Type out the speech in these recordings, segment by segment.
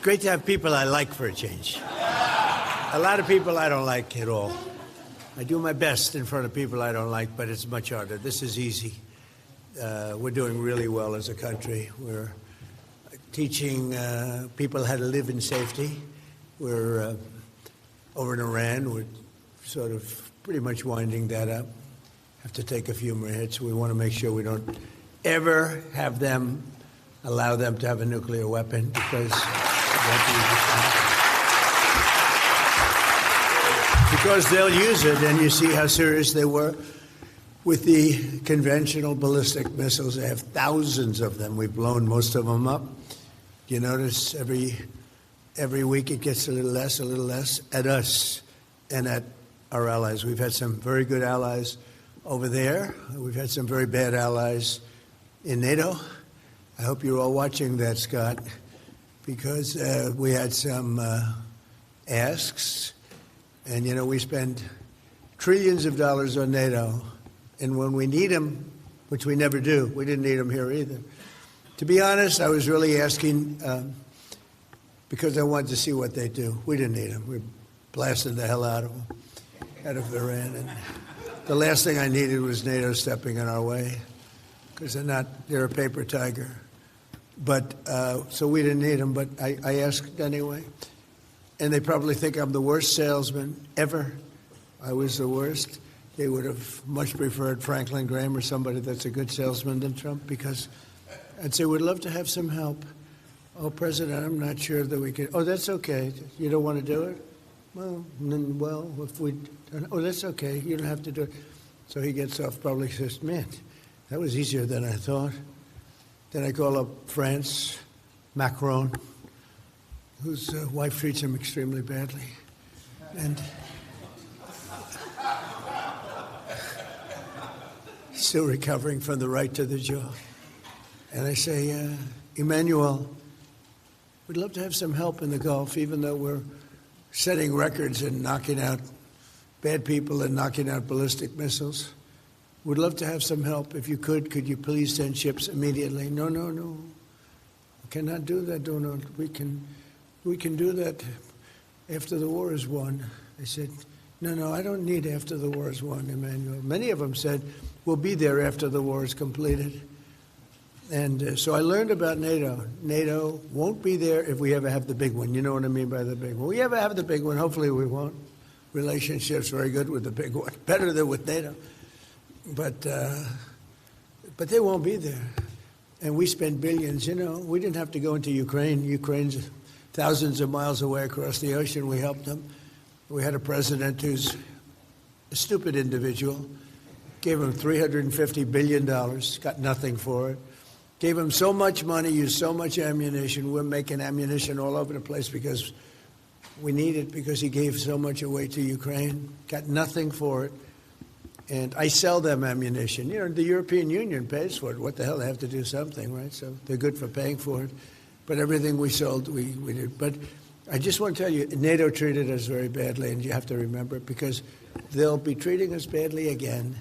great to have people I like for a change. A lot of people I don't like at all. I do my best in front of people I don't like, but it's much harder. This is easy. We're doing really well as a country. We're teaching people how to live in safety. We're over in Iran. We're sort of pretty much winding that up. Have to take a few more hits. We want to make sure we don't ever have them allow them to have a nuclear weapon because they'll use it, and you see how serious they were with the conventional ballistic missiles. They have thousands of them. We've blown most of them up. You notice every week it gets a little less at us and at our allies. We've had some very good allies over there. We've had some very bad allies in NATO. I hope you're all watching that, Scott, because we had some asks. And, you know, we spend trillions of dollars on NATO. And when we need them, which we never do, we didn't need them here either. To be honest, I was really asking because I wanted to see what they do. We didn't need them. We blasted the hell out of them, out of Iran. And the last thing I needed was NATO stepping in our way because they're a paper tiger. But so we didn't need them, but I asked anyway. And they probably think I'm the worst salesman ever. I was the worst. They would have much preferred Franklin Graham or somebody that's a good salesman than Trump because I'd say, we'd love to have some help. Oh, President, I'm not sure that we could. Oh, that's okay. You don't want to do it? Well, if we. Oh, that's okay. You don't have to do it. So he gets off, probably says, man, that was easier than I thought. Then I call up France, Macron, whose wife treats him extremely badly. And still recovering from the right to the jaw. And I say, Emmanuel, we'd love to have some help in the Gulf, even though we're setting records and knocking out bad people and knocking out ballistic missiles. We'd love to have some help. If you could you please send ships immediately? No. We cannot do that, Donald. We can do that after the war is won. I said, no, I don't need after the war is won, Emmanuel. Many of them said, we'll be there after the war is completed. And so I learned about NATO. NATO won't be there if we ever have the big one. You know what I mean by the big one. We ever have the big one, hopefully we won't. Relationship's very good with the big one, better than with NATO. But they won't be there. And we spend billions. You know, we didn't have to go into Ukraine. Ukraine's thousands of miles away across the ocean. We helped them. We had a president who's a stupid individual. Gave him $350 billion, got nothing for it. Gave him so much money, used so much ammunition. We're making ammunition all over the place because we need it, because he gave so much away to Ukraine. Got nothing for it. And I sell them ammunition. You know, the European Union pays for it. What the hell? They have to do something, right? So they're good for paying for it. But everything we sold, we did. But I just want to tell you, NATO treated us very badly, and you have to remember it, because they'll be treating us badly again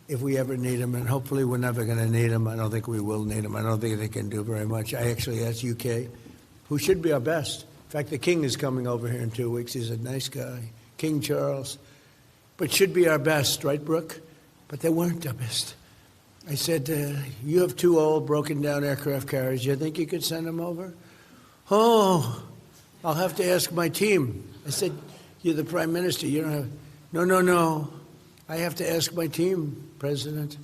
if we ever need them, and hopefully we're never going to need them. I don't think we will need them. I don't think they can do very much. I actually asked UK, who should be our best. In fact, the King is coming over here in 2 weeks. He's a nice guy, King Charles, but should be our best, right, Brooke? But they weren't our best. I said, you have 2 old, broken-down aircraft carriers. You think you could send them over? Oh, I'll have to ask my team. I said, you're the Prime Minister. You don't have... No. I have to ask my team, President.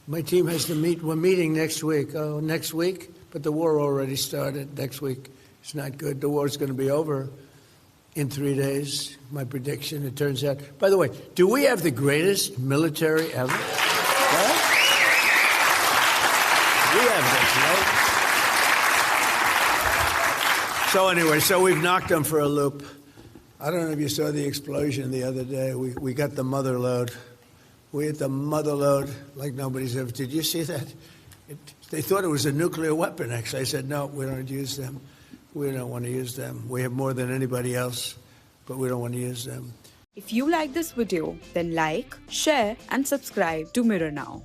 My team has to meet. We're meeting next week. Oh, next week? But the war already started. Next week, it's not good. The war's going to be over in 3 days, my prediction, it turns out. By the way, do we have the greatest military ever? Right? We have this, right? So anyway, so we've knocked them for a loop. I don't know if you saw the explosion the other day. We got the mother load. We hit the mother load like nobody's ever. Did you see that? They thought it was a nuclear weapon, actually. I said, no, we don't use them. We don't want to use them. We have more than anybody else, but we don't want to use them. If you like this video, then like, share and subscribe to Mirror Now.